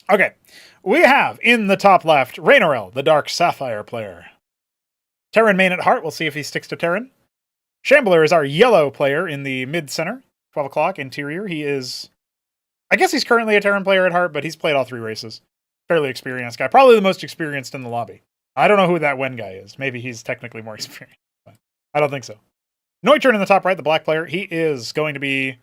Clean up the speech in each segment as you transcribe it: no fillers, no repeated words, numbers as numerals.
Okay, we have in the top left Raenarill, the Dark Sapphire player. Terran main at heart. We'll see if he sticks to Terran. Shambler is our yellow player in the mid-center. 12 o'clock, interior. He is... I guess he's currently a Terran player at heart, but he's played all 3 races. Fairly experienced guy. Probably the most experienced in the lobby. I don't know who that Wen guy is. Maybe he's technically more experienced. But I don't think so. Noiturne in the top right, the black player. He is going to be...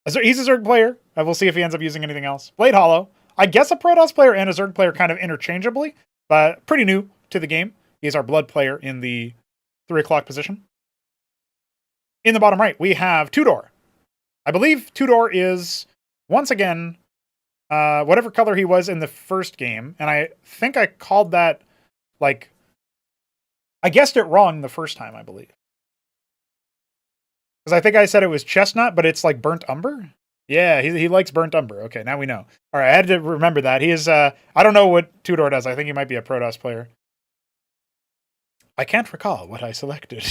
He's a Zerg player. We'll see if he ends up using anything else. BladehollowRWL. I guess a Protoss player and a Zerg player kind of interchangeably, but pretty new to the game. He's our blood player in the 3 o'clock position. In the bottom right, we have Tudor. I believe Tudor is, once again, whatever color he was in the first game. And I think I called that, like, I guessed it wrong the first time, I believe. Because I think I said it was chestnut, but it's like burnt umber. Yeah, he likes burnt umber. Okay, now we know. All right, I had to remember that. He is, I don't know what Tudor does. I think he might be a Protoss player. I can't recall what I selected.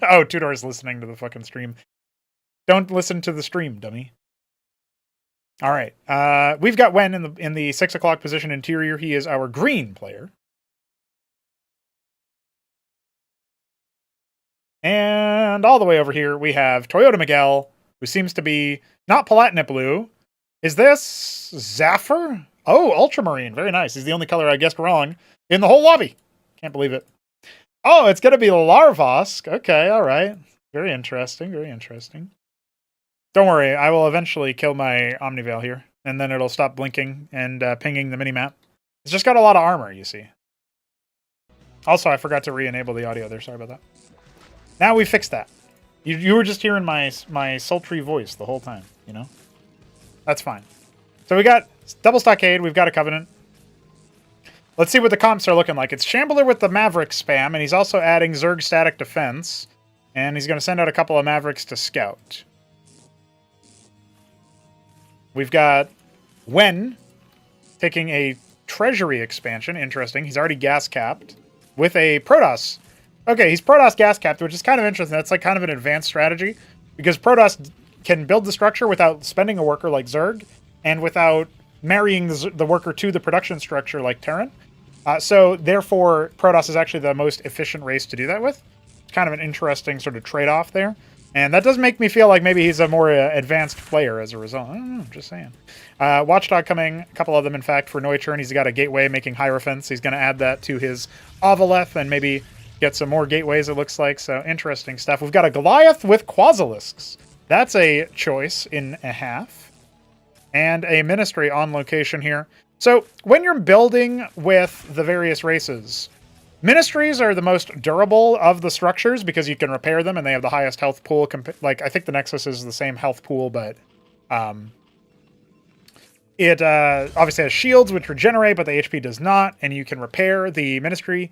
Oh, Tudor's listening to the fucking stream. Don't listen to the stream, dummy. All right, we've got Wen in the 6 o'clock position interior. He is our green player. And all the way over here, we have Toyota Miguel, who seems to be not Palatinate Blue. Is this Zephyr? Oh, Ultramarine. Very nice. He's the only color I guessed wrong in the whole lobby. Can't believe it. Oh, it's going to be Larvosk. Okay, all right. Very interesting, very interesting. Don't worry, I will eventually kill my Omniveil here, and then it'll stop blinking and pinging the minimap. It's just got a lot of armor, you see. Also, I forgot to re-enable the audio there. Sorry about that. Now we fixed that. You were just hearing my sultry voice the whole time, you know? That's fine. So we got double stockade, we've got a Covenant. Let's see what the comps are looking like. It's Shambler with the Maverick spam, and he's also adding Zerg static defense. And he's going to send out a couple of Mavericks to scout. We've got Wen taking a Treasury expansion. Interesting. He's already gas capped with a Protoss. Okay, he's Protoss gas capped, which is kind of interesting. That's like kind of an advanced strategy because Protoss can build the structure without spending a worker like Zerg and without marrying the worker to the production structure like Terran. So therefore, Protoss is actually the most efficient race to do that with. It's kind of an interesting sort of trade-off there. And that does make me feel like maybe he's a more advanced player as a result. I don't know, just saying. Watchdog coming, a couple of them, in fact, for Noiturne. He's got a gateway making Hierophants. He's going to add that to his Avaleth and maybe get some more gateways, it looks like. So interesting stuff. We've got a Goliath with Quasilisks. That's a choice in a half. And a Ministry on location here. So when you're building with the various races, Ministries are the most durable of the structures because you can repair them and they have the highest health pool. Like, I think the Nexus is the same health pool, but it obviously has shields which regenerate, but the HP does not. And you can repair the Ministry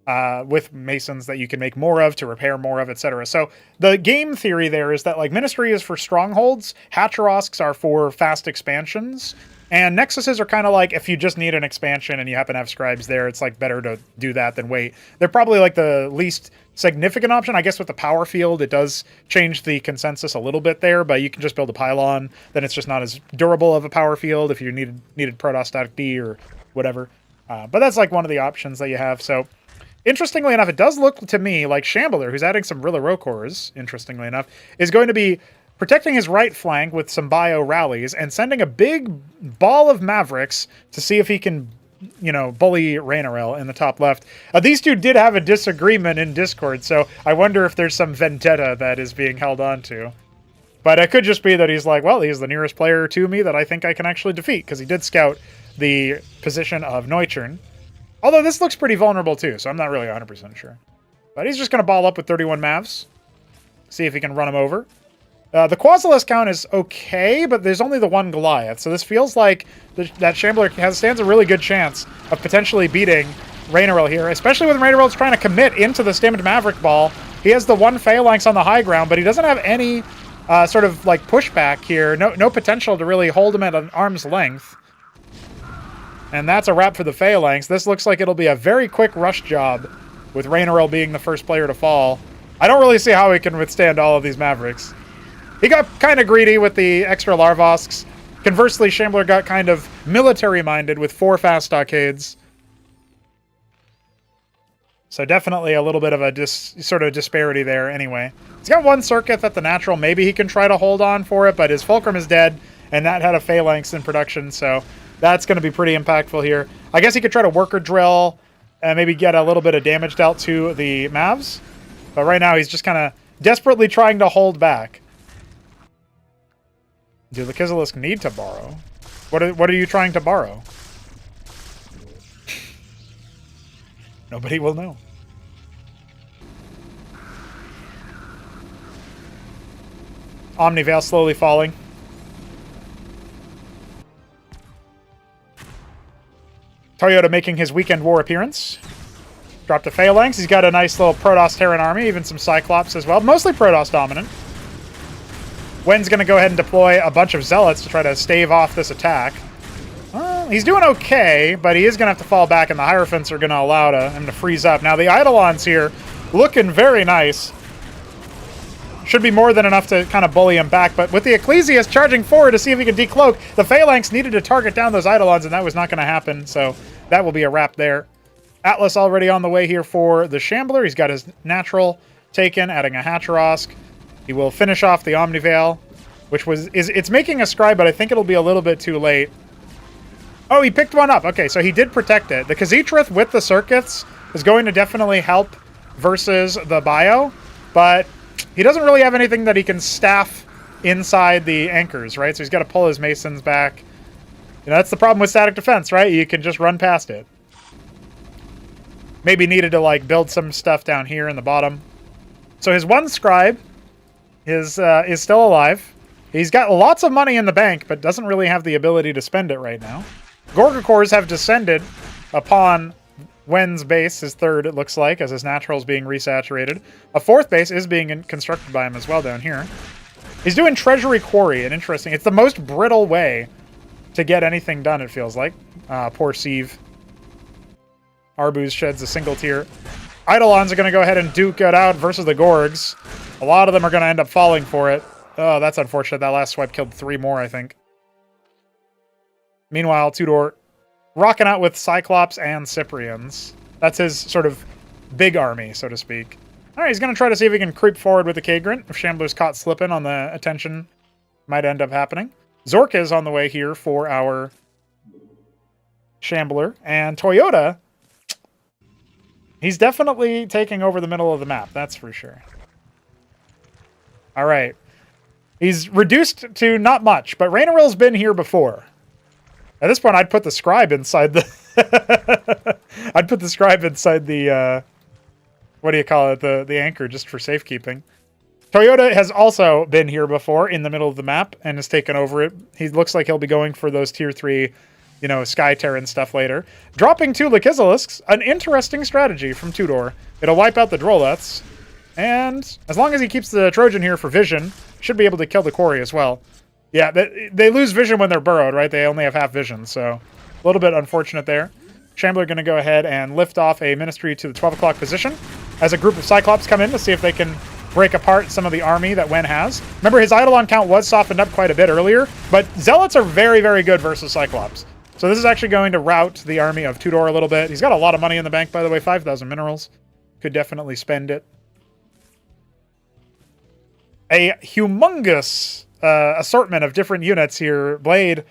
with Masons that you can make more of to repair more of, etc. So the game theory there is that like Ministry is for strongholds, Hatcherosks are for fast expansions, and Nexuses are kind of like if you just need an expansion and you happen to have Scribes there, it's like better to do that than wait. They're probably like the least significant option. I guess with the power field, it does change the consensus a little bit there, but you can just build a pylon, then it's just not as durable of a power field if you needed Protoss Static D or whatever. But that's like one of the options that you have. So interestingly enough, it does look to me like Shambler, who's adding some Rilla Rokors, interestingly enough, is going to be protecting his right flank with some bio rallies and sending a big ball of Mavericks to see if he can, you know, bully Raenarill in the top left. These two did have a disagreement in Discord, so I wonder if there's some vendetta that is being held on to. But it could just be that he's like, well, he's the nearest player to me that I think I can actually defeat, because he did scout the position of Noiturne. Although this looks pretty vulnerable too, so I'm not really 100% sure. But he's just going to ball up with 31 Mavs. See if he can run him over. The Quasilisk count is okay, but there's only the one Goliath. So this feels like that Shambler stands a really good chance of potentially beating Raenarill here, especially when Raenarill's trying to commit into the stimmed Maverick ball. He has the one Phalanx on the high ground, but he doesn't have any sort of like pushback here. No potential to really hold him at an arm's length. And that's a wrap for the Phalanx. This looks like it'll be a very quick rush job with Raenarill being the first player to fall. I don't really see how he can withstand all of these Mavericks. He got kind of greedy with the extra Larvosks. Conversely, Shambler got kind of military-minded with 4 fast stockades. So definitely a little bit of a sort of disparity there anyway. He's got 1 circuit that the natural, maybe he can try to hold on for it, but his Fulcrum is dead, and that had a Phalanx in production, so that's going to be pretty impactful here. I guess he could try to worker drill and maybe get a little bit of damage dealt to the Mavs. But right now he's just kind of desperately trying to hold back. Do the Kizilisk need to borrow? What are you trying to borrow? Nobody will know. Omniveil slowly falling. Toyota making his weekend war appearance. Dropped a Phalanx. He's got a nice little Protoss Terran army, even some Cyclops as well. Mostly Protoss dominant. Wen's going to go ahead and deploy a bunch of Zealots to try to stave off this attack. Well, he's doing okay, but he is going to have to fall back, and the Hierophants are going to allow him to freeze up. Now, the Eidolons here looking very nice. Should be more than enough to kind of bully him back, but with the Ecclesias charging forward to see if he can decloak, the Phalanx needed to target down those Eidolons, and that was not going to happen, so that will be a wrap there. Atlas already on the way here for the Shambler. He's got his natural taken, adding a Hatcherosk. He will finish off the Omniveil, which it's making a Scribe, but I think it'll be a little bit too late. Oh, he picked one up. Okay, so he did protect it. The Khaz'trith with the circuits is going to definitely help versus the Bio, but he doesn't really have anything that he can staff inside the anchors, right? So he's got to pull his Masons back. You know, that's the problem with static defense, right? You can just run past it. Maybe needed to, like, build some stuff down here in the bottom. So his 1 Scribe is still alive. He's got lots of money in the bank, but doesn't really have the ability to spend it right now. Gorgacores have descended upon Wen's base, his 3rd, it looks like, as his natural is being resaturated. A 4th base is being constructed by him as well down here. He's doing Treasury Quarry, and interesting. It's the most brittle way to get anything done, it feels like. Poor Sieve. Arbuz sheds a single tier. Eidolons are going to go ahead and duke it out versus the Gorgs. A lot of them are going to end up falling for it. Oh, that's unfortunate. That last swipe killed 3 more, I think. Meanwhile, Tudor rocking out with Cyclops and Cyprians. That's his sort of big army, so to speak. All right, he's going to try to see if he can creep forward with the Kagrant. If Shambler's caught slipping on the attention, might end up happening. Zork is on the way here for our Shambler. And Toyota, he's definitely taking over the middle of the map, that's for sure. All right. He's reduced to not much, but Raenarill's been here before. At this point, I'd put the Scribe inside the... I'd put the Scribe inside the... what do you call it? The anchor, just for safekeeping. Toyota has also been here before in the middle of the map and has taken over it. He looks like he'll be going for those tier 3, you know, Sky Terran stuff later. Dropping 2 Lakizilisks, an interesting strategy from Tudor. It'll wipe out the Droleths. And as long as he keeps the Trojan here for vision, should be able to kill the quarry as well. Yeah, they lose vision when they're burrowed, right? They only have half vision, so a little bit unfortunate there. Shambler going to go ahead and lift off a Ministry to the 12 o'clock position as a group of Cyclops come in to see if they can break apart some of the army that Wen has. Remember, his Eidolon count was softened up quite a bit earlier, but Zealots are very, very good versus Cyclops. So this is actually going to rout the army of Tudor a little bit. He's got a lot of money in the bank, by the way, 5,000 minerals. Could definitely spend it. A humongous assortment of different units here. Blade,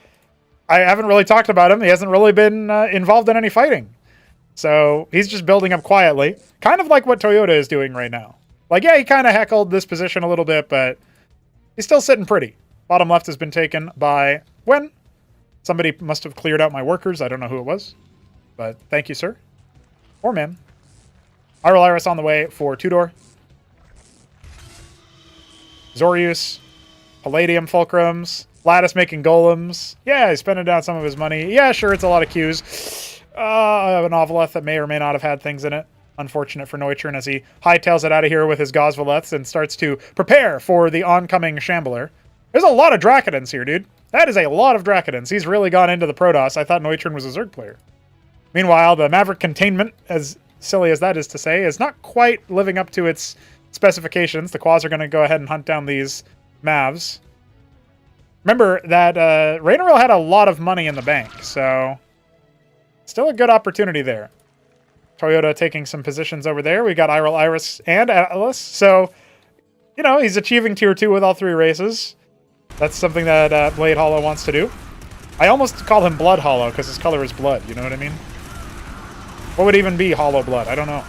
I haven't really talked about him. He hasn't really been involved in any fighting. So he's just building up quietly. Kind of like what Toyota is doing right now. Like, yeah, he kind of heckled this position a little bit, but he's still sitting pretty. Bottom left has been taken by Wen. Somebody must have cleared out my workers. I don't know who it was. But thank you, sir. Or ma'am. Iris on the way for Tudor. Zorius. Palladium Fulcrums. Lattice making golems. Yeah, he's spending down some of his money. Yeah, sure, it's a lot of Qs. An Ovoleth that may or may not have had things in it. Unfortunate for Noiturne as he hightails it out of here with his Gosvaleths and starts to prepare for the oncoming Shambler. There's a lot of Drakodons here, dude. That is a lot of Drakodons. He's really gone into the Protoss. I thought Noiturne was a Zerg player. Meanwhile, the Maverick Containment, as silly as that is to say, is not quite living up to its specifications. The Quas are going to go ahead and hunt down these Mavs. Remember that Raenarill had a lot of money in the bank, so still a good opportunity there. Toyota taking some positions over there. We got Iral, Iris, and Atlas. So, you know, he's achieving tier 2 with all 3 races. That's something that Blade Hollow wants to do. I almost call him Blood Hollow because his color is blood, you know what I mean? What would even be Hollow Blood? I don't know.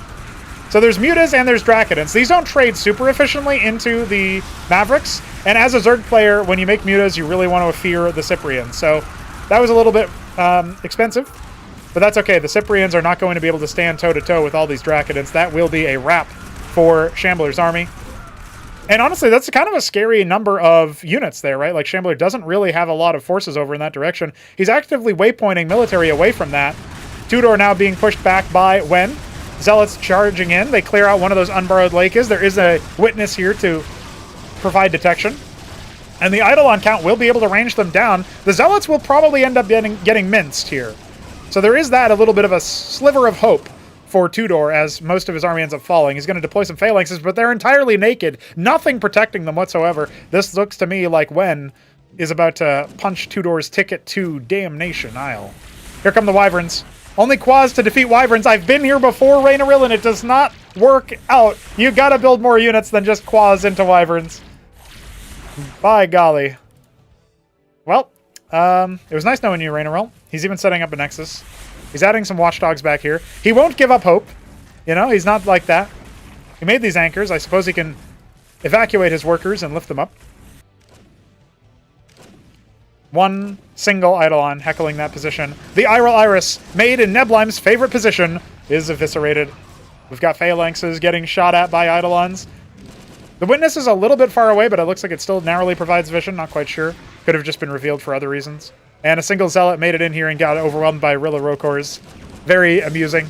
So there's Midas and there's Dracodons. These don't trade super efficiently into the Mavericks. And as a Zerg player, when you make Midas, you really want to fear the Cyprians. So that was a little bit expensive. But that's okay. The Cyprians are not going to be able to stand toe-to-toe with all these Dracodons. That will be a wrap for Shambler's army. And honestly, that's kind of a scary number of units there, right? Like, Shambler doesn't really have a lot of forces over in that direction. He's actively waypointing military away from that. Tudor now being pushed back by Wen. Zealots charging in. They clear out one of those unborrowed lakes. There is a witness here to provide detection. And the Eidolon count will be able to range them down. The Zealots will probably end up getting minced here. So there is that, a little bit of a sliver of hope for Tudor as most of his army ends up falling. He's going to deploy some phalanxes, but they're entirely naked. Nothing protecting them whatsoever. This looks to me like Wen is about to punch Tudor's ticket to Damnation Isle. Here come the Wyverns. Only Quas to defeat Wyverns. I've been here before, Raenarill, and it does not work out. You gotta build more units than just Quas into Wyverns. By golly. Well, it was nice knowing you, Raenarill. He's even setting up a Nexus. He's adding some Watchdogs back here. He won't give up hope. You know, he's not like that. He made these anchors. I suppose he can evacuate his workers and lift them up. One single Eidolon heckling that position. The Iral Iris, made in Neblim's favorite position, is eviscerated. We've got phalanxes getting shot at by Eidolons. The Witness is a little bit far away, but it looks like it still narrowly provides vision. Not quite sure. Could have just been revealed for other reasons. And a single Zealot made it in here and got overwhelmed by Rilla Rokors. Very amusing.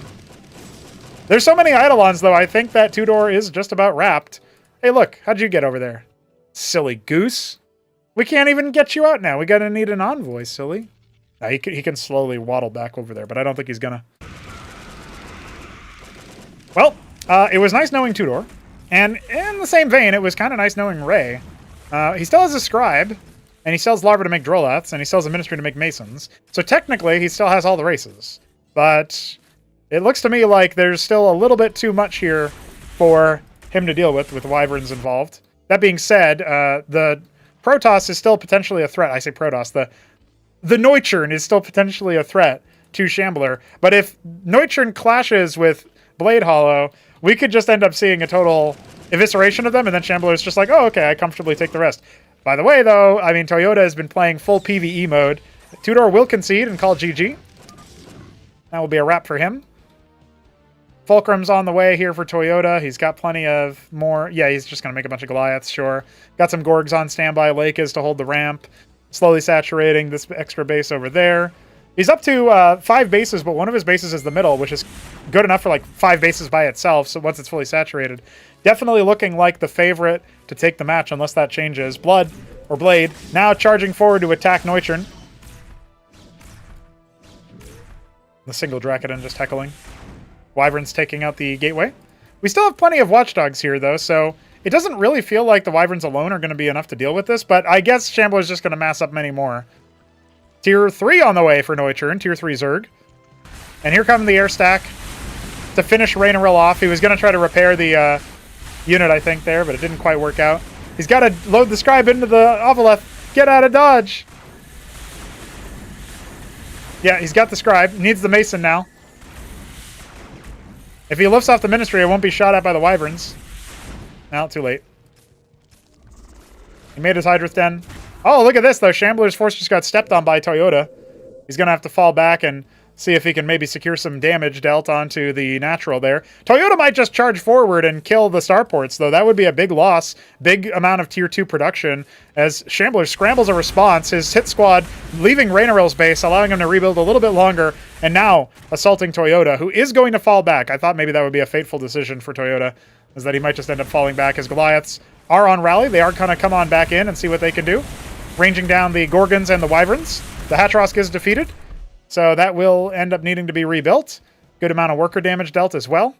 There's so many Eidolons, though, I think that Tudor is just about wrapped. Hey, look. How'd you get over there? Silly goose. We can't even get you out now. We gotta need an envoy, silly. He can slowly waddle back over there, but I don't think he's gonna. Well, it was nice knowing Tudor. And in the same vein, it was kind of nice knowing Ray. He still has a scribe, and he sells larvae to make Drolaths, and he sells a ministry to make masons. So technically, he still has all the races. But it looks to me like there's still a little bit too much here for him to deal with Wyverns involved. That being said, the Protoss is still potentially a threat. I say Protoss. The Noiturne is still potentially a threat to Shambler. But if Noiturne clashes with Blade Hollow, we could just end up seeing a total evisceration of them, and then Shambler's just like, oh, okay, I comfortably take the rest. By the way, though, I mean, Toyota has been playing full PvE mode. Tudor will concede and call GG. That will be a wrap for him. Fulcrum's on the way here for Toyota. He's got plenty of more. Yeah, he's just going to make a bunch of Goliaths, sure. Got some Gorgs on standby. Lakes to hold the ramp. Slowly saturating this extra base over there. He's up to 5 bases, but one of his bases is the middle, which is good enough for like 5 bases by itself, so once it's fully saturated. Definitely looking like the favorite to take the match, unless that changes. Blood, or Blade, now charging forward to attack Noiturne. The single Dracodon just heckling. Wyvern's taking out the gateway. We still have plenty of Watchdogs here, though, so it doesn't really feel like the Wyverns alone are going to be enough to deal with this, but I guess Shambler's just going to mass up many more. Tier 3 on the way for Noiturne, Tier 3 Zerg. And here comes the air stack to finish Raenarill off. He was going to try to repair the unit, I think, there, but it didn't quite work out. He's got to load the scribe into the Ovaleth. Get out of dodge! Yeah, he's got the scribe. Needs the mason now. If he lifts off the ministry, it won't be shot at by the Wyverns. Now, too late. He made his Hydrith Den. Oh, look at this, though. Shambler's force just got stepped on by Toyota. He's going to have to fall back and see if he can maybe secure some damage dealt onto the natural there. Toyota might just charge forward and kill the starports, though. That would be a big loss. Big amount of Tier 2 production as Shambler scrambles a response. His hit squad leaving Raenarill's base, allowing him to rebuild a little bit longer, and now assaulting Toyota, who is going to fall back. I thought maybe that would be a fateful decision for Toyota, is that he might just end up falling back as Goliaths are on rally. They are going to come on back in and see what they can do. Ranging down the Gorgons and the Wyverns. The Hatrosk is defeated, so that will end up needing to be rebuilt. Good amount of worker damage dealt as well.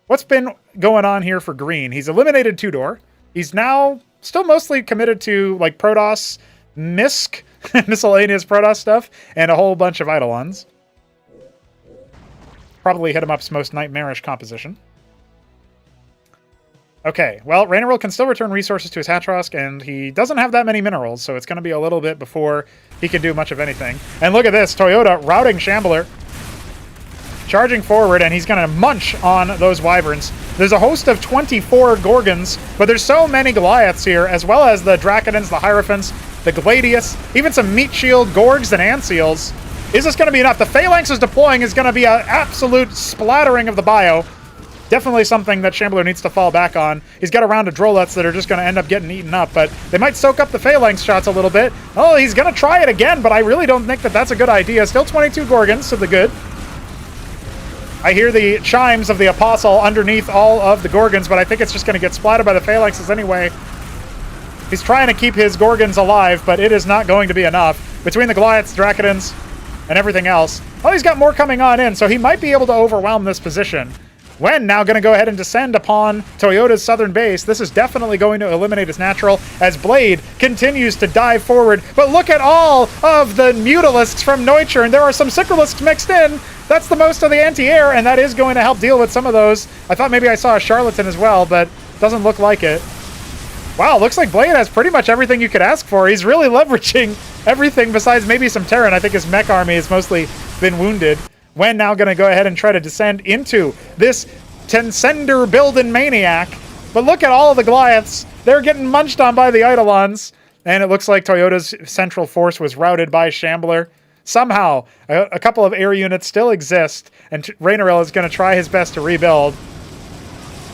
What's been going on here for Green? He's eliminated Tudor. He's now still mostly committed to like Protoss Misc, miscellaneous Protoss stuff, and a whole bunch of Eidolons. Probably hit him up's most nightmarish composition. Okay, well, Raenarill can still return resources to his Hatrosk, and he doesn't have that many minerals, so it's going to be a little bit before he can do much of anything. And look at this, Toyota routing Shambler, charging forward, and he's going to munch on those Wyverns. There's a host of 24 Gorgons, but there's so many Goliaths here, as well as the Dracodons, the Hierophants, the Gladius, even some Meat Shield Gorgs and Anseals. Is this going to be enough? The Phalanx is deploying is going to be an absolute splattering of the bio. Definitely something that Shambler needs to fall back on. He's got a round of Drolets that are just going to end up getting eaten up, but they might soak up the Phalanx shots a little bit. Oh, he's going to try it again, but I really don't think that that's a good idea. Still 22 Gorgons to the good. I hear the chimes of the Apostle underneath all of the Gorgons, but I think it's just going to get splattered by the Phalanxes anyway. He's trying to keep his Gorgons alive, but it is not going to be enough. Between the Goliaths, Dracodons, and everything else. Oh, he's got more coming on in, so he might be able to overwhelm this position. Wen now going to go ahead and descend upon Toyota's southern base. This is definitely going to eliminate his natural as Blade continues to dive forward. But look at all of the Mutalisks from Noiturne. There are some Sikralisks mixed in. That's the most of the anti-air, and that is going to help deal with some of those. I thought maybe I saw a Charlatan as well, but doesn't look like it. Wow, looks like Blade has pretty much everything you could ask for. He's really leveraging everything besides maybe some Terran. I think his mech army has mostly been wounded. Wen now going to go ahead and try to descend into this Tensender building maniac. But look at all of the Goliaths. They're getting munched on by the Eidolons. And it looks like Toyota's central force was routed by Shambler. Somehow, a couple of air units still exist, and Raenarill is going to try his best to rebuild.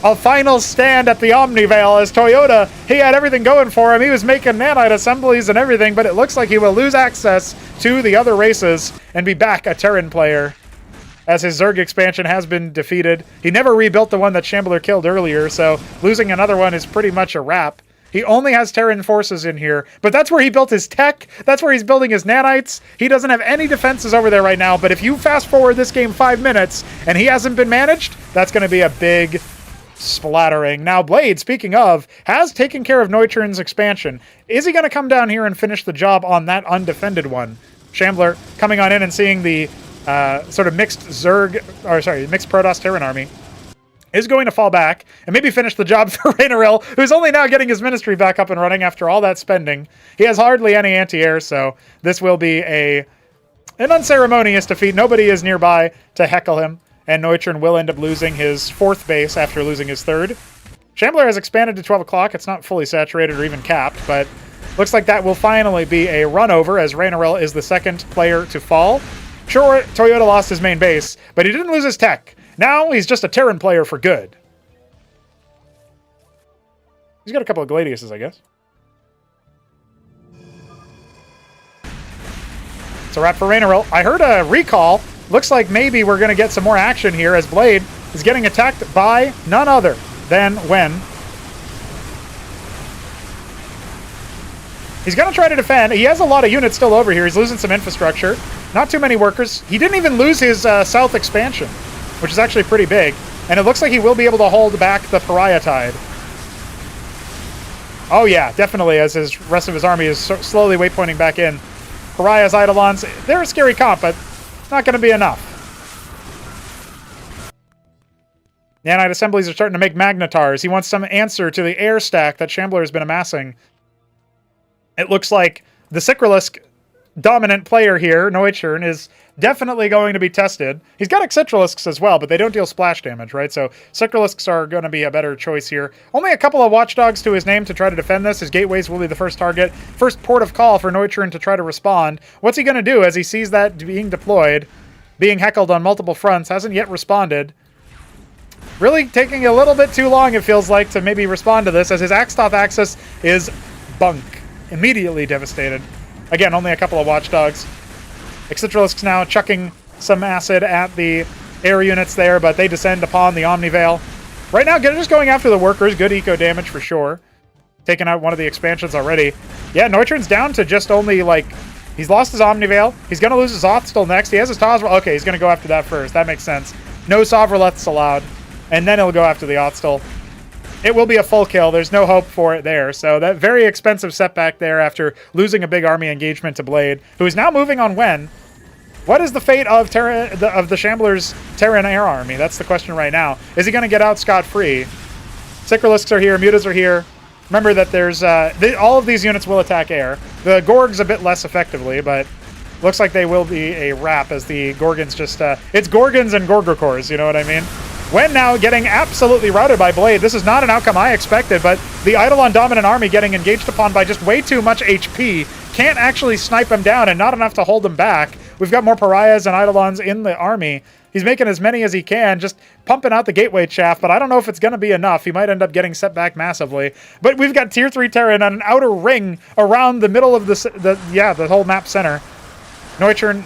A final stand at the Omnipresence as Toyota, he had everything going for him. He was making nanite assemblies and everything, but it looks like he will lose access to the other races and be back a Terran player, as his Zerg expansion has been defeated. He never rebuilt the one that Shambler killed earlier, so losing another one is pretty much a wrap. He only has Terran forces in here, but that's where he built his tech. That's where he's building his nanites. He doesn't have any defenses over there right now, but if you fast forward this game 5 minutes and he hasn't been managed, that's going to be a big splattering. Now, Blade, speaking of, has taken care of Noiturne's expansion. Is he going to come down here and finish the job on that undefended one? Shambler coming on in and seeing the sort of mixed mixed Protoss Terran army is going to fall back and maybe finish the job for Raenarill, who's only now getting his ministry back up and running after all that spending. He has hardly any anti-air, so this will be an unceremonious defeat. Nobody is nearby to heckle him, and Noiturne will end up losing his 4th base after losing his 3rd. Shambler has expanded to 12 o'clock. It's not fully saturated or even capped, but looks like that will finally be a run over as Raenarill is the 2nd player to fall. Sure, Toyota lost his main base, but he didn't lose his tech. Now he's just a Terran player for good. He's got a couple of Gladiuses, I guess. It's a wrap for Raenarill. I heard a recall. Looks like maybe we're going to get some more action here as Blade is getting attacked by none other than Wen. He's going to try to defend. He has a lot of units still over here. He's losing some infrastructure. Not too many workers. He didn't even lose his south expansion, which is actually pretty big. And it looks like he will be able to hold back the Pariah Tide. Oh yeah, definitely, as his rest of his army is slowly waypointing back in. Pariah's Eidolons, they're a scary comp, but not going to be enough. Nanite assemblies are starting to make Magnetars. He wants some answer to the air stack that Shambler has been amassing. It looks like the Sikralisk dominant player here, Noiturne, is definitely going to be tested. He's got Xitralisks as well, but they don't deal splash damage, right? So Sikralisks are going to be a better choice here. Only a couple of watchdogs to his name to try to defend this. His gateways will be the first target. First port of call for Noiturne to try to respond. What's he going to do as he sees that being deployed, being heckled on multiple fronts, hasn't yet responded? Really taking a little bit too long, it feels like, to maybe respond to this, as his Axtoth Axis is bunk. Immediately devastated. Again, only a couple of watchdogs. Xitralisks now chucking some acid at the air units there, but they descend upon the Omnipresence. Right now, just going after the workers. Good eco damage for sure. Taking out one of the expansions already. Yeah, Noiturne's down to just only, like... He's lost his Omnipresence. He's going to lose his Othstel next. He has his Tosrel. Okay, he's going to go after that first. That makes sense. No Sovroleths allowed. And then he'll go after the Othstel. it will be a full kill. There's no hope for it there. So that very expensive setback there after losing a big army engagement to Blade, who is now moving on Wen. What is the fate of the Shambler's Terran air army? That's the question right now. Is he going to get out scot-free? Sikralisks are here. Mutas are here. Remember that there's... all of these units will attack air. The Gorgs a bit less effectively, but looks like they will be a wrap as the Gorgons just... it's Gorgons and Gorgorkors, you know what I mean? Wen now getting absolutely routed by Blade. This is not an outcome I expected, but the Eidolon dominant army getting engaged upon by just way too much HP. Can't actually snipe him down and not enough to hold him back. We've got more Pariahs and Eidolons in the army. He's making as many as he can, just pumping out the gateway chaff, but I don't know if it's going to be enough. He might end up getting set back massively. But we've got Tier 3 Terran on an outer ring around the middle of the whole map center. Noiturne,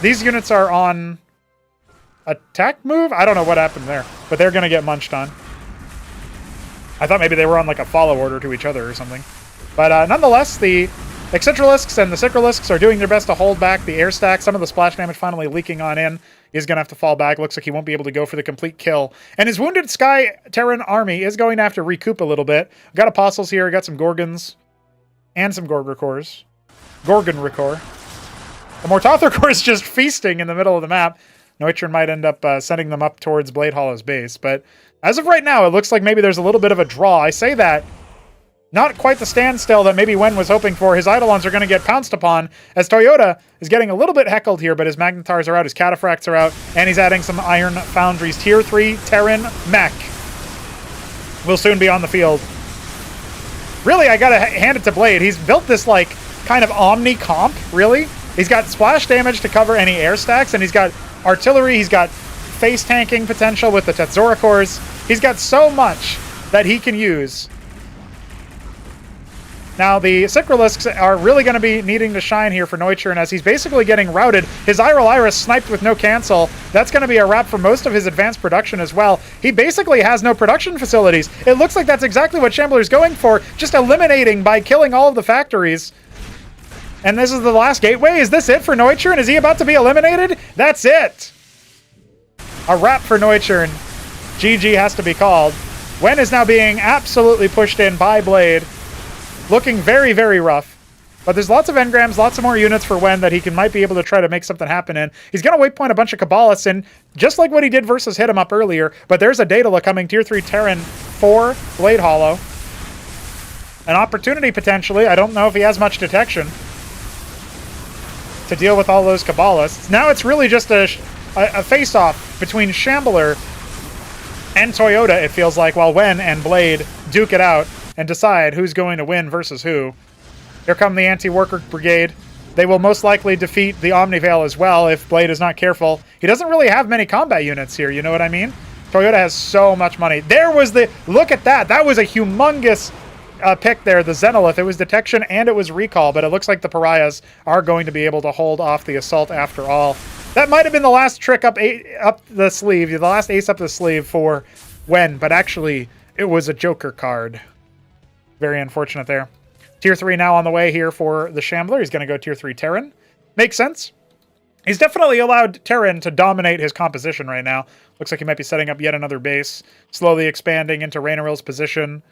these units are on attack move? I don't know what happened there, but they're going to get munched on. I thought maybe they were on like a follow order to each other or something. But nonetheless, the Eccentralisks and the Sikralisks are doing their best to hold back the air stack. Some of the splash damage finally leaking on in. He's going to have to fall back. Looks like he won't be able to go for the complete kill. And his Wounded Sky Terran army is going to have to recoup a little bit. We've got Apostles here. We've got some Gorgons and some Gorgorkors. Gorgonrikor. The Mortothrikor is just feasting in the middle of the map. Noiturne might end up sending them up towards Bladehollow's base. But as of right now, it looks like maybe there's a little bit of a draw. I say that. Not quite the standstill that maybe Wen was hoping for. His Eidolons are going to get pounced upon as Toyota is getting a little bit heckled here, but his Magnetars are out, his Cataphracts are out, and he's adding some Iron Foundries. Tier 3 Terran Mech will soon be on the field. Really, I got to hand it to Blade. He's built this, like, kind of omni-comp, really. He's got splash damage to cover any air stacks, and he's got artillery, he's got face tanking potential with the Tetzorikors. He's got so much that he can use. Now, the Sikralisks are really going to be needing to shine here for Noiturne as he's basically getting routed. His Iral Iris sniped with no cancel. That's going to be a wrap for most of his advanced production as well. He basically has no production facilities. It looks like that's exactly what Shambler's going for, just eliminating by killing all of the factories. And this is the last gateway? Is this it for Noiturne? Is he about to be eliminated? That's it! A wrap for Noiturne. GG has to be called. Wen is now being absolutely pushed in by Blade. Looking very, very rough. But there's lots of engrams, lots of more units for Wen that he might be able to try to make something happen in. He's going to waypoint a bunch of Cabalists in, just like what he did versus Hit 'em Up earlier. But there's a Daedala coming, Tier 3 Terran for Bladehollow. An opportunity, potentially. I don't know if he has much detection to deal with all those Cabalists. Now it's really just a face-off between Shambler and Toyota, it feels like, while Wen and Blade duke it out and decide who's going to win versus who. Here come the Anti-Worker Brigade. They will most likely defeat the Omniveil as well if Blade is not careful. He doesn't really have many combat units here, you know what I mean? Toyota has so much money. There was the... Look at that! That was a humongous pick there, the Xenolith. It was detection and it was recall, but it looks like the Pariahs are going to be able to hold off the assault after all. That might have been the last trick up the sleeve, the last ace up the sleeve for Wen, but actually it was a Joker card. Very unfortunate there. Tier 3 now on the way here for the Shambler. He's going to go Tier 3 Terran. Makes sense. He's definitely allowed Terran to dominate his composition right now. Looks like he might be setting up yet another base. Slowly expanding into Raenarill's position.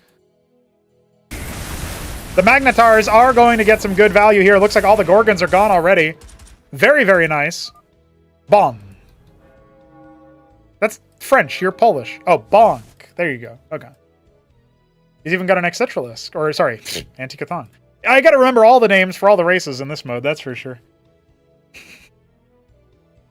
The Magnetars are going to get some good value here. Looks like all the Gorgons are gone already. Very, very nice. Bonk. That's French. You're Polish. Oh, bonk. There you go. Okay. He's even got an Eccentralisk. Or, sorry, Anti-Cthon. I gotta remember all the names for all the races in this mode, that's for sure.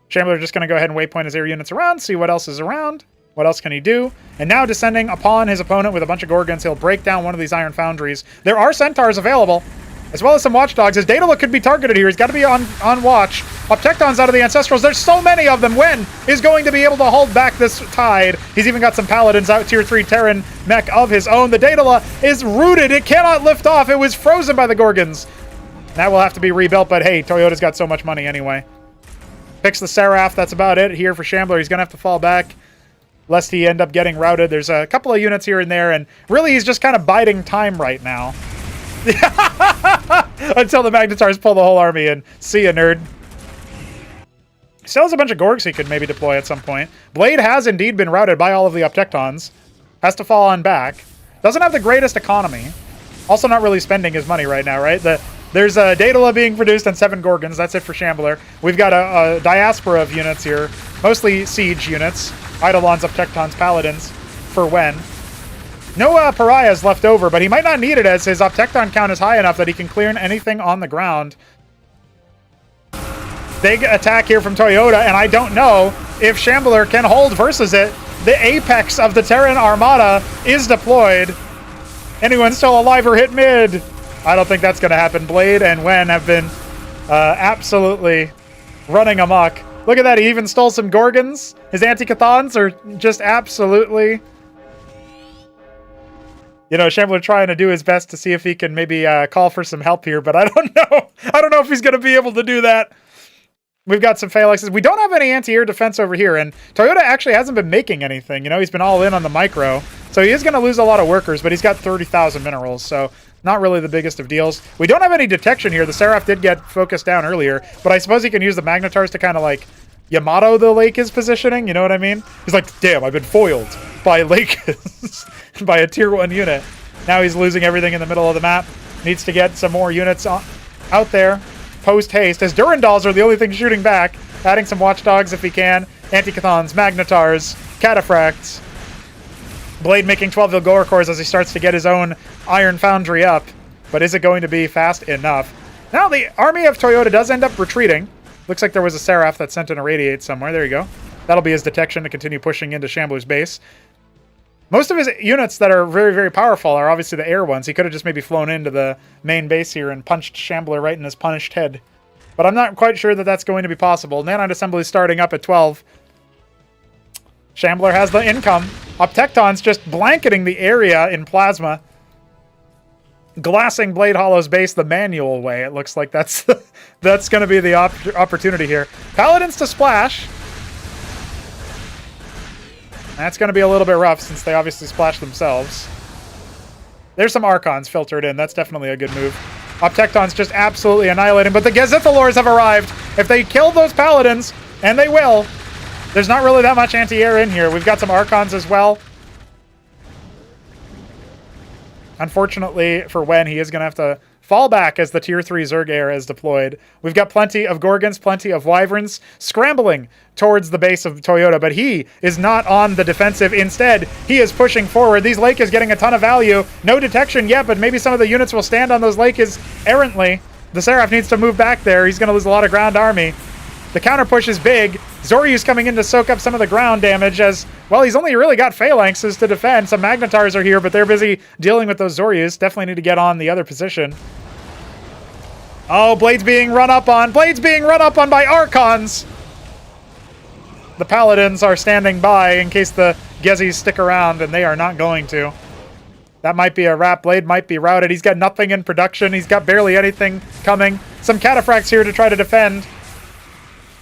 Shambler just gonna go ahead and waypoint his air units around, see what else is around. What else can he do? And now descending upon his opponent with a bunch of Gorgons, he'll break down one of these Iron Foundries. There are Centaurs available, as well as some Watchdogs. His Daedala could be targeted here. He's got to be on watch. Uptectons out of the Ancestrals. There's so many of them. Wen is going to be able to hold back this tide. He's even got some Paladins out, Tier 3 Terran mech of his own. The Daedala is rooted. It cannot lift off. It was frozen by the Gorgons. That will have to be rebuilt, but hey, Toyota's got so much money anyway. Picks the Seraph. That's about it here for Shambler. He's going to have to fall back, lest he end up getting routed. There's a couple of units here and there, and really he's just kind of biding time right now. Until the Magnetars pull the whole army and see ya, nerd. Still has a bunch of Gorgs he could maybe deploy at some point. Blade has indeed been routed by all of the Uptectons. Has to fall on back. Doesn't have the greatest economy. Also not really spending his money right now, right? There's a Daedala being produced and 7 Gorgons. That's it for Shambler. We've got a diaspora of units here. Mostly siege units. Eidolons, Optectons, Paladins for when. No Pariahs left over, but he might not need it as his Optecton count is high enough that he can clear anything on the ground. Big attack here from Toyota, and I don't know if Shambler can hold versus it. The apex of the Terran Armada is deployed. Anyone still alive or hit mid? I don't think that's going to happen. Blade and Wen have been absolutely running amok. Look at that. He even stole some Gorgons. His anti-Cathons are just absolutely... You know, Shambler trying to do his best to see if he can maybe call for some help here, but I don't know. I don't know if he's going to be able to do that. We've got some phalanxes. We don't have any anti-air defense over here, and Toyota actually hasn't been making anything. You know, he's been all in on the micro, so he is going to lose a lot of workers, but he's got 30,000 minerals, so not really the biggest of deals. We don't have any detection here. The Seraph did get focused down earlier, but I suppose he can use the Magnetars to kind of like Yamato the lake is positioning, you know what I mean? He's like, damn, I've been foiled by lake, by a tier 1 unit. Now he's losing everything in the middle of the map. Needs to get some more units out there. Post-haste, as Durandals are the only thing shooting back. Adding some Watchdogs if he can. Anti-Cathons, Magnetars, Cataphracts. Blade making 12 Vilgoricors as he starts to get his own Iron Foundry up. But is it going to be fast enough? Now the army of Toyota does end up retreating. Looks like there was a Seraph that sent an Irradiate somewhere. There you go. That'll be his detection to continue pushing into Shambler's base. Most of his units that are very, very powerful are obviously the air ones. He could have just maybe flown into the main base here and punched Shambler right in his punished head. But I'm not quite sure that that's going to be possible. Nanite Assembly starting up at 12. Shambler has the income. Optecton's just blanketing the area in plasma. Glassing BladeHollow's base the manual way. It looks like that's that's going to be the opportunity here. Paladins to splash. That's going to be a little bit rough since they obviously splashed themselves. There's some Archons filtered in. That's definitely a good move. Optecton's just absolutely annihilating, but the Gezithalors have arrived. If they kill those Paladins, and they will, there's not really that much anti-air in here. We've got some Archons as well. Unfortunately for Wen, he is going to have to fall back as the Tier 3 Zerg Air is deployed. We've got plenty of Gorgons, plenty of Wyverns scrambling towards the base of Toyota, but he is not on the defensive. Instead, he is pushing forward. These Lake is getting a ton of value. No detection yet, but maybe some of the units will stand on those Lakes errantly. The Seraph needs to move back there. He's going to lose a lot of ground army. The counter push is big. Zoryu's coming in to soak up some of the ground damage as, well, he's only really got phalanxes to defend. Some Magnetars are here, but they're busy dealing with those Zoryus. Definitely need to get on the other position. Oh, Blade's being run up on. Blade's being run up on by Archons. The Paladins are standing by in case the Gezis stick around, and they are not going to. That might be a wrap. Blade might be routed. He's got nothing in production. He's got barely anything coming. Some Cataphracts here to try to defend.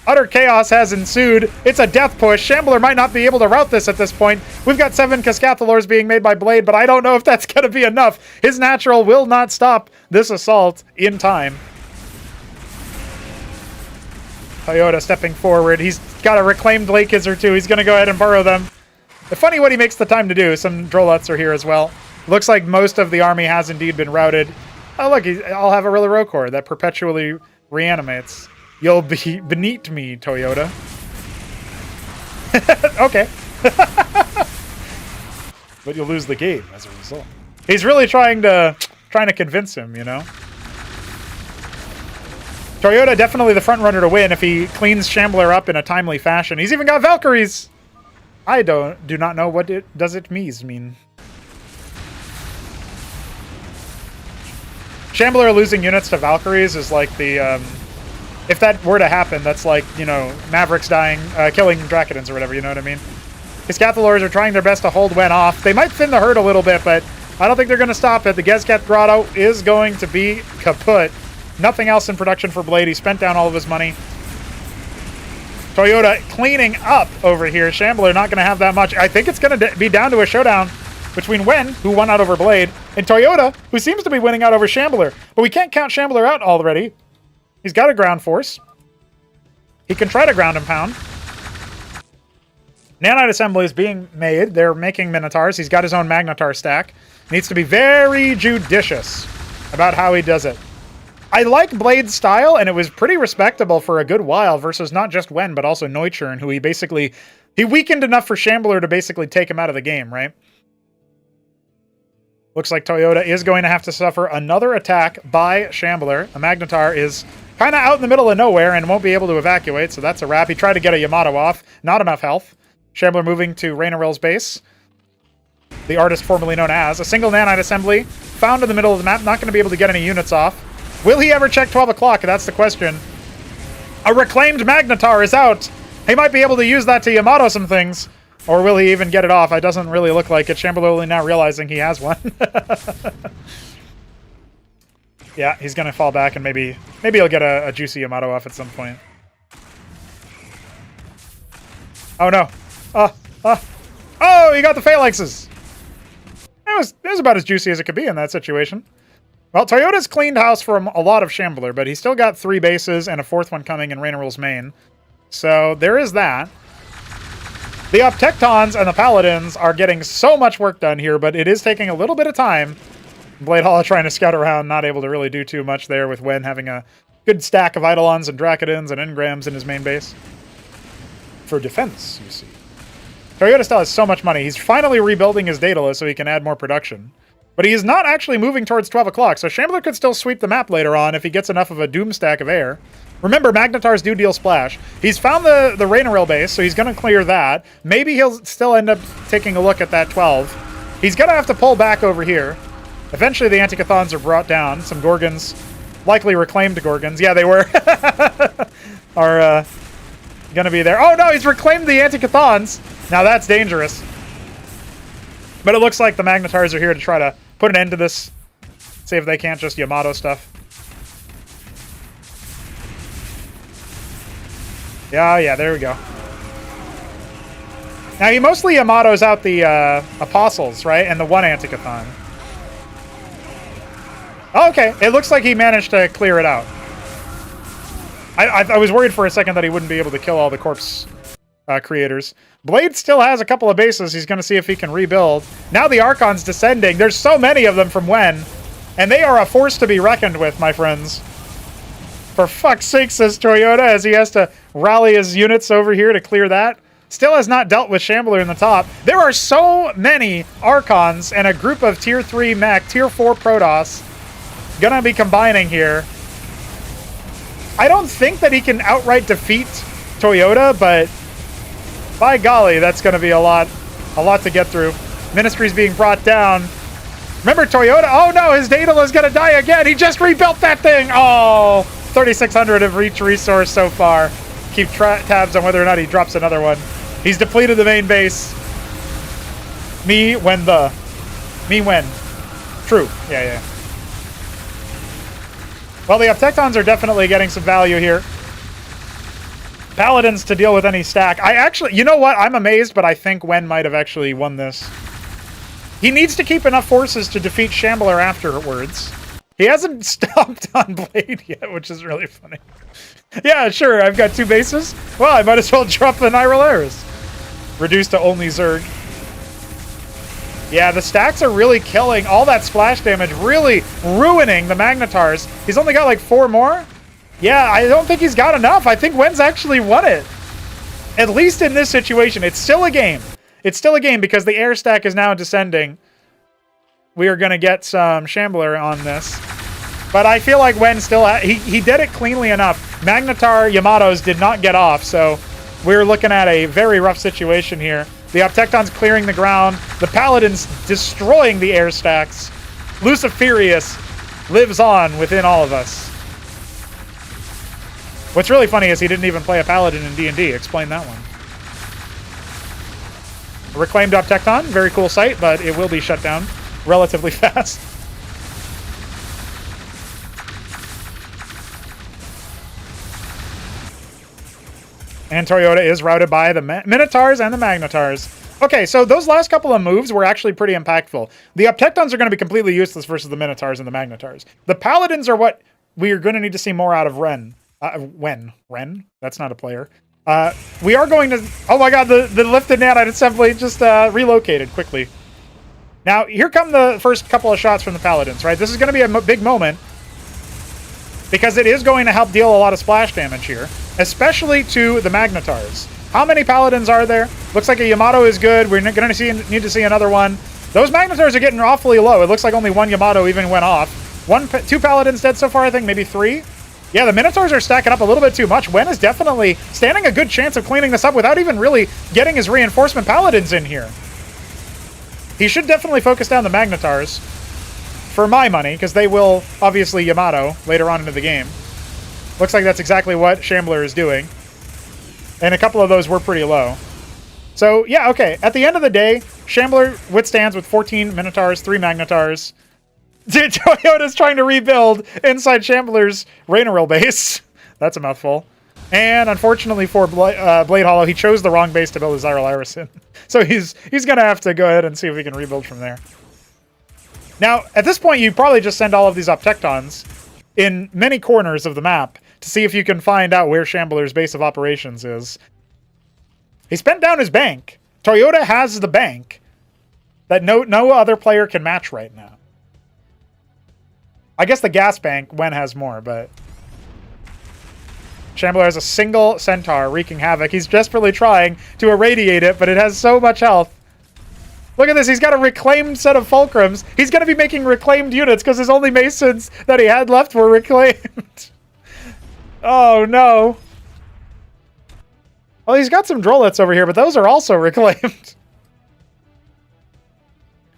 Utter chaos has ensued. It's a death push. Shambler might not be able to route this at this point. We've got 7 Cascathalors being made by Blade, but I don't know if that's going to be enough. His natural will not stop this assault in time. Toyota stepping forward. He's got a reclaimed Lakeis or two. He's going to go ahead and burrow them. It's funny what he makes the time to do. Some Droluts are here as well. Looks like most of the army has indeed been routed. Oh, look, I'll have a Rilla Rokor that perpetually reanimates. You'll be beneath me, Toyota. Okay. But you'll lose the game as a result. He's really trying to convince him, you know? Toyota definitely the front runner to win if he cleans Shambler up in a timely fashion. He's even got Valkyries! I do not know what does it mean. Shambler losing units to Valkyries is like the, if that were to happen, that's like, you know, Mavericks dying, killing Dracodons or whatever, you know what I mean? His Cathalors are trying their best to hold Wen off. They might thin the herd a little bit, but I don't think they're going to stop it. The Gezcat Grotto is going to be kaput. Nothing else in production for Blade. He spent down all of his money. Toyota cleaning up over here. Shambler not going to have that much. I think it's going to be down to a showdown between Wen, who won out over Blade, and Toyota, who seems to be winning out over Shambler. But we can't count Shambler out already. He's got a ground force. He can try to ground and pound. Nanite assemblies being made. They're making Minotaurs. He's got his own Magnetar stack. Needs to be very judicious about how he does it. I like Blade's style, and it was pretty respectable for a good while versus not just Wen, but also Noiturne, who he weakened enough for Shambler to basically take him out of the game, right? Looks like Toyota is going to have to suffer another attack by Shambler. A Magnetar is kind of out in the middle of nowhere and won't be able to evacuate, so that's a wrap. He tried to get a Yamato off. Not enough health. Shambler moving to Raenarill's base. The artist formerly known as. A single nanite assembly found in the middle of the map. Not going to be able to get any units off. Will he ever check 12 o'clock? That's the question. A reclaimed Magnetar is out. He might be able to use that to Yamato some things. Or will he even get it off? It doesn't really look like it. Shambler only now realizing he has one. Yeah, he's going to fall back and maybe he'll get a juicy Yamato off at some point. Oh, no. Oh, he got the phalanxes. It was about as juicy as it could be in that situation. Well, Toyota's cleaned house from a lot of Shambler, but he's still got 3 bases and a 4th one coming in Raenarill's main. So there is that. The Optectons and the Paladins are getting so much work done here, but it is taking a little bit of time. BladeHollow trying to scout around, not able to really do too much there, with Wen having a good stack of Eidolons and Dracodons and Engrams in his main base. For defense, you see. Toyota still has so much money. He's finally rebuilding his Daedalus so he can add more production. But he is not actually moving towards 12 o'clock, so Shambler could still sweep the map later on if he gets enough of a Doom stack of air. Remember, Magnetars do deal splash. He's found the Raenarill base, so he's going to clear that. Maybe he'll still end up taking a look at that 12. He's going to have to pull back over here. Eventually, the Anticathons are brought down. Some Gorgons, likely reclaimed Gorgons. Yeah, they were. Are going to be there. Oh, no, he's reclaimed the Anticathons. Now, that's dangerous. But it looks like the Magnetars are here to try to put an end to this. See if they can't just Yamato stuff. Yeah, there we go. Now, he mostly Yamatos out the Apostles, right? And the one Anticathon. Oh, okay. It looks like he managed to clear it out. I was worried for a second that he wouldn't be able to kill all the corpse creators. Blade still has a couple of bases. He's going to see if he can rebuild. Now the Archon's descending. There's so many of them from Wen. And they are a force to be reckoned with, my friends. For fuck's sake, says Toyota, as he has to rally his units over here to clear that. Still has not dealt with Shambler in the top. There are so many Archons and a group of Tier 3 mech, Tier 4 Protoss gonna be combining here. I don't think that he can outright defeat Toyota, but by golly, that's gonna be a lot to get through. Ministry's being brought down. Remember Toyota? Oh no, his Daedalus is gonna die again. He just rebuilt that thing. Oh, 3,600 of each resource so far. Keep tabs on whether or not he drops another one. He's depleted the main base. Me when. True. Yeah. Well, the Optectons are definitely getting some value here. Paladins to deal with any stack. You know what? I'm amazed, but I think Wen might have actually won this. He needs to keep enough forces to defeat Shambler afterwards. He hasn't stomped on Blade yet, which is really funny. Yeah, sure, I've got 2 bases. Well, I might as well drop the Raenarill. Reduced to only Zerg. Yeah, the stacks are really killing all that splash damage, really ruining the Magnetars. He's only got like 4 more? Yeah, I don't think he's got enough. I think Wen's actually won it. At least in this situation. It's still a game. It's still a game because the air stack is now descending. We are going to get some Shambler on this. But I feel like Wen still... He did it cleanly enough. Magnetar Yamatos did not get off, so we're looking at a very rough situation here. The Optecton's clearing the ground. The Paladin's destroying the air stacks. Luciferius lives on within all of us. What's really funny is he didn't even play a Paladin in D&D. Explain that one. Reclaimed Optecton. Very cool sight, but it will be shut down relatively fast. And Toyota is routed by the Minotaurs and the Magnetars. Okay, so those last couple of moves were actually pretty impactful. The Optectons are going to be completely useless versus the Minotaurs and the Magnetars. The Paladins are what we are going to need to see more out of Ren? Ren? That's not a player. We are going to... Oh my god, the lifted nanite assembly just relocated quickly. Now, here come the first couple of shots from the Paladins, right? This is going to be a big moment, because it is going to help deal a lot of splash damage here, especially to the Magnetars. How many Paladins are there? Looks like a Yamato is good. We're going to need to see another one. Those Magnetars are getting awfully low. It looks like only one Yamato even went off. Two Paladins dead so far, I think, maybe 3. Yeah, the Minotaurs are stacking up a little bit too much. Wen is definitely standing a good chance of cleaning this up without even really getting his reinforcement Paladins in here. He should definitely focus down the Magnetars, for my money, because they will, obviously, Yamato later on into the game. Looks like that's exactly what Shambler is doing. And a couple of those were pretty low. So, yeah, okay. At the end of the day, Shambler withstands with 14 Minotaurs, 3 Magnetars. Toyota's trying to rebuild inside Shambler's Raenarill base. That's a mouthful. And unfortunately for BladeHollow, he chose the wrong base to build his Iris in. So he's going to have to go ahead and see if he can rebuild from there. Now, at this point, you probably just send all of these Optectons in many corners of the map to see if you can find out where Shambler's base of operations is. He spent down his bank. Toyota has the bank that no other player can match right now. I guess the gas bank, Wen has more, but... Shambler has a single Centaur wreaking havoc. He's desperately trying to irradiate it, but it has so much health. Look at this. He's got a reclaimed set of Fulcrums. He's going to be making reclaimed units because his only Masons that he had left were reclaimed. Oh, no. Well, he's got some Drolets over here, but those are also reclaimed.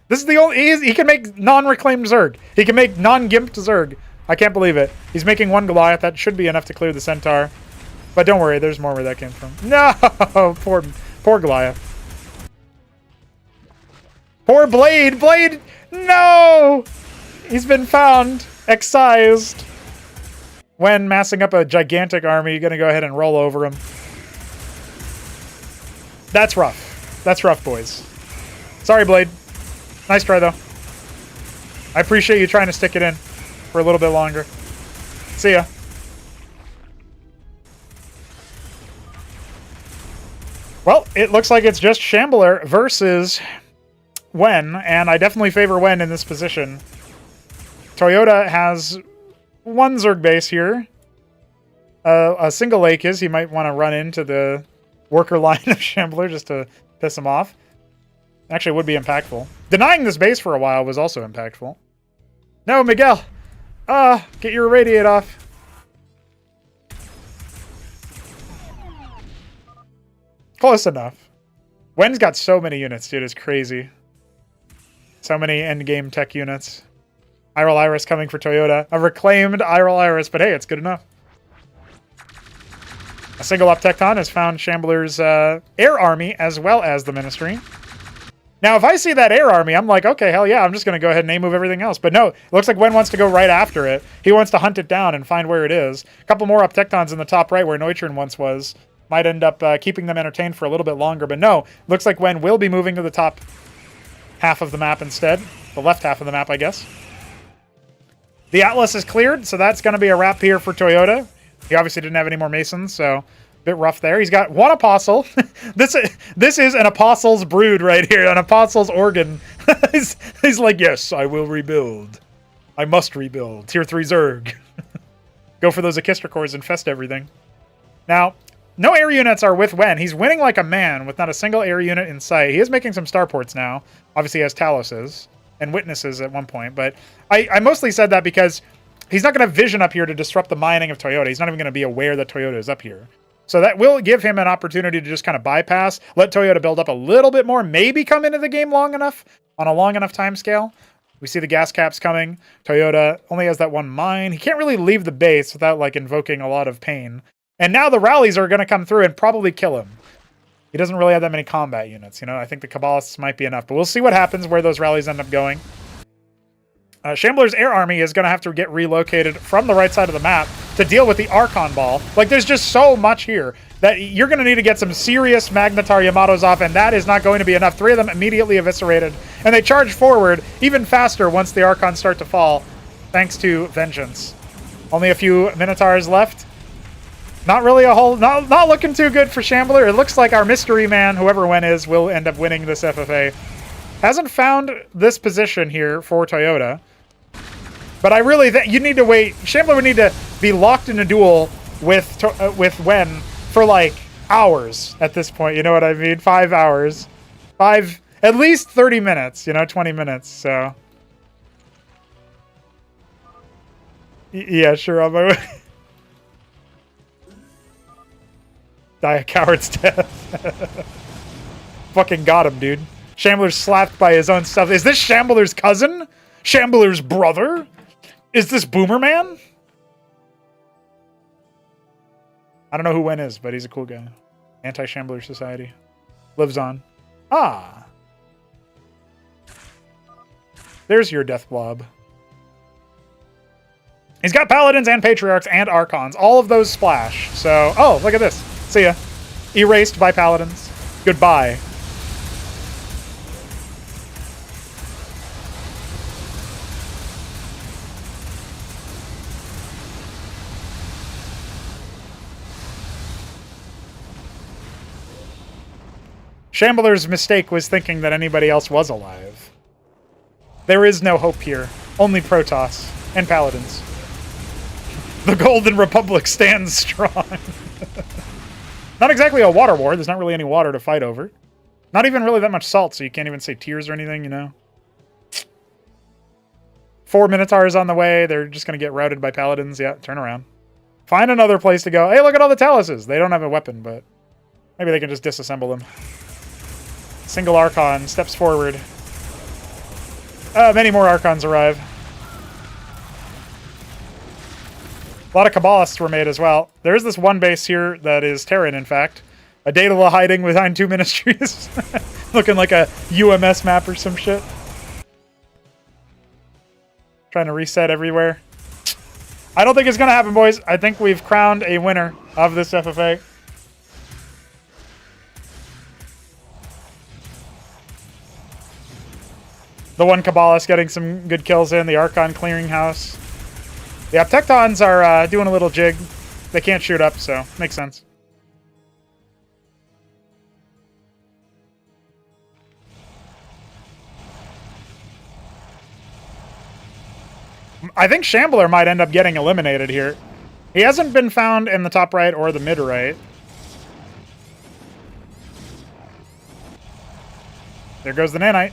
This is the only... He can make non-reclaimed Zerg. He can make non-gimped Zerg. I can't believe it. He's making 1 Goliath. That should be enough to clear the Centaur. But don't worry, there's more where that came from. No! Poor Goliath. Poor Blade! Blade! No! He's been found. Excised. When massing up a gigantic army, you're going to go ahead and roll over him. That's rough. That's rough, boys. Sorry, Blade. Nice try, though. I appreciate you trying to stick it in for a little bit longer. See ya. Well, it looks like it's just Shambler versus Wen, and I definitely favor Wen in this position. Toyota has 1 Zerg base here. A single lake is. He might want to run into the worker line of Shambler just to piss him off. Actually, it would be impactful. Denying this base for a while was also impactful. No, Miguel! Get your irradiate off. Close enough. Wen's got so many units, dude. It's crazy. So many endgame tech units. Iris coming for Toyota. A reclaimed Iris, but hey, it's good enough. A single Optecton has found Shambler's air army as well as the Ministry. Now, if I see that air army, I'm like, okay, hell yeah, I'm just going to go ahead and A-move everything else. But no, it looks like Wen wants to go right after it. He wants to hunt it down and find where it is. A couple more Optectons in the top right where Noiturne once was. Might end up keeping them entertained for a little bit longer. But no, looks like Wen will be moving to the top half of the map instead. The left half of the map, I guess. The Atlas is cleared, so that's going to be a wrap here for Toyota. He obviously didn't have any more Masons, so... bit rough there. He's got 1 apostle. This is an apostle's brood right here, an apostle's organ. he's like, yes, I will rebuild. I must rebuild. Tier 3 Zerg. Go for those Akistra cores, infest everything. Now, no air units are with Wen. He's winning like a man with not a single air unit in sight. He is making some starports now. Obviously, he has Taloses and Witnesses at one point, but I mostly said that because he's not going to have vision up here to disrupt the mining of Toyota. He's not even going to be aware that Toyota is up here. So that will give him an opportunity to just kind of bypass, let Toyota build up a little bit more, maybe come into the game long enough, on a long enough time scale. We see the gas caps coming. Toyota only has that 1 mine. He can't really leave the base without like invoking a lot of pain. And now the rallies are going to come through and probably kill him. He doesn't really have that many combat units. You know, I think the Kabbalists might be enough, but we'll see what happens where those rallies end up going. Shambler's air army is going to have to get relocated from the right side of the map to deal with the Archon Ball. Like, there's just so much here that you're going to need to get some serious Magnetar Yamatos off, and that is not going to be enough. 3 of them immediately eviscerated, and they charge forward even faster once the Archons start to fall, thanks to Vengeance. Only a few Minotaurs left. Not really a whole... Not looking too good for Shambler. It looks like our mystery man, whoever Wen is, will end up winning this FFA. Hasn't found this position here for Toyota. But I really think you need to wait. Shambler would need to be locked in a duel with Wen for like hours at this point. You know what I mean? 5 hours. At least 30 minutes, you know, 20 minutes. So, yeah, sure, on my way. Die a coward's death. Fucking got him, dude. Shambler's slapped by his own stuff. Is this Shambler's cousin? Shambler's brother? Is this Boomerman? I don't know who Wen is, but he's a cool guy. Anti-Shambler Society. Lives on. Ah. There's your death blob. He's got Paladins and Patriarchs and Archons. All of those splash. So, oh, look at this. See ya. Erased by Paladins. Goodbye. Shambler's mistake was thinking that anybody else was alive. There is no hope here. Only Protoss and Paladins. The Golden Republic stands strong. Not exactly a water war. There's not really any water to fight over. Not even really that much salt, so you can't even say tears or anything, you know? 4 Minotaurs on the way. They're just going to get routed by Paladins. Yeah, turn around. Find another place to go. Hey, look at all the Taluses. They don't have a weapon, but maybe they can just disassemble them. Single Archon steps forward. Many more Archons arrive. A lot of Kabbalists were made as well. There is this one base here that is Terran, in fact. A Daedala hiding behind 2 ministries. Looking like a UMS map or some shit. Trying to reset everywhere. I don't think it's going to happen, boys. I think we've crowned a winner of this FFA. The one Kabbalist getting some good kills in. The Archon clearinghouse. Yeah, Tectons are doing a little jig. They can't shoot up, so makes sense. I think Shambler might end up getting eliminated here. He hasn't been found in the top right or the mid right. There goes the nanite.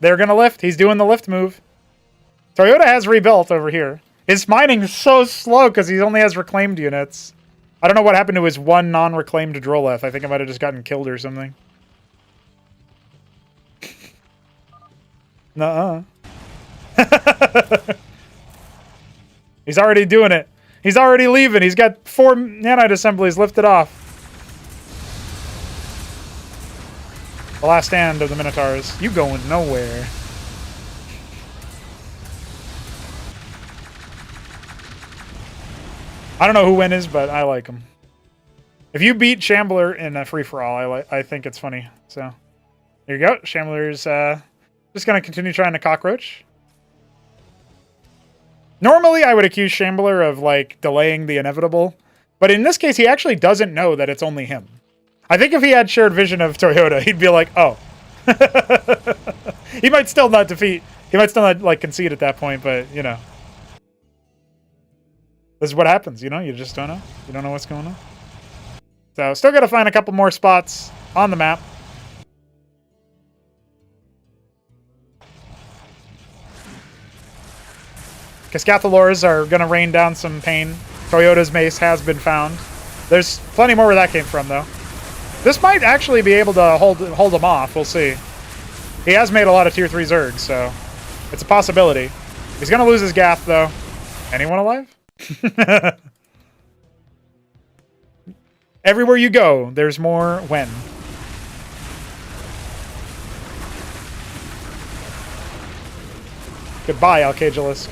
They're going to lift. He's doing the lift move. Toyota has rebuilt over here. His mining is so slow because he only has reclaimed units. I don't know what happened to his one non-reclaimed Droleth. I think I might have just gotten killed or something. Nuh-uh. He's already doing it. He's already leaving. He's got 4 nanite assemblies lifted off. The last stand of the Minotaurs. You going nowhere. I don't know who Wen is, but I like him. If you beat Shambler in a free-for-all, I think it's funny. So, there you go. Shambler's just going to continue trying to cockroach. Normally, I would accuse Shambler of, like, delaying the inevitable. But in this case, he actually doesn't know that it's only him. I think if he had shared vision of Toyota, he'd be like, oh. He might still not defeat. He might still not, like, concede at that point, but, you know. This is what happens, you know? You just don't know. You don't know what's going on. So, still got to find a couple more spots on the map. Cascathalors are going to rain down some pain. Toyota's mace has been found. There's plenty more where that came from, though. This might actually be able to hold him off. We'll see. He has made a lot of tier 3 Zergs, so it's a possibility. He's going to lose his Gath, though. Anyone alive? Everywhere you go, there's more Wen. Goodbye, Alcagilisk.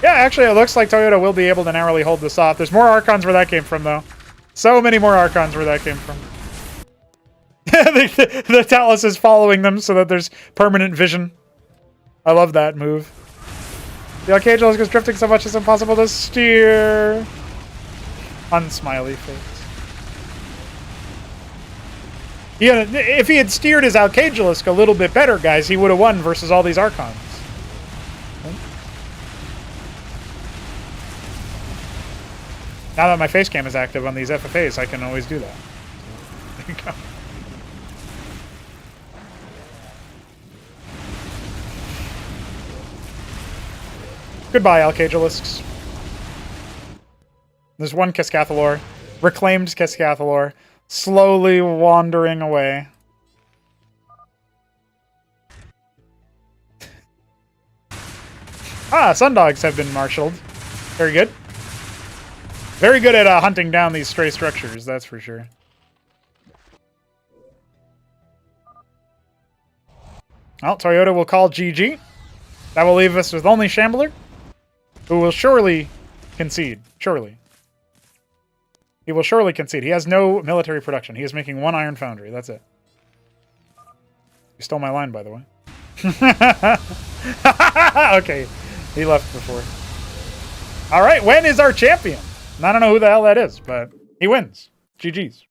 Yeah, actually, it looks like Toyota will be able to narrowly hold this off. There's more Archons where that came from, though. So many more Archons where that came from. the Talus is following them so that there's permanent vision. I love that move. The Alcagilisk is drifting so much it's impossible to steer. Unsmiley face. Yeah, if he had steered his Alcagilisk a little bit better, guys, he would have won versus all these Archons. Now that my face cam is active on these FFAs, I can always do that. There you go. Goodbye, Alcagilisks. There's one Cascathalor, reclaimed Cascathalor, slowly wandering away. Sundogs have been marshaled. Very good. Very good at hunting down these stray structures, that's for sure. Well, Toyota will call GG. That will leave us with only Shambler, who will surely concede. Surely. He will surely concede. He has no military production. He is making one iron foundry. That's it. You stole my line, by the way. Okay. He left before. All right. When is our champion? I don't know who the hell that is, but he wins. GG's.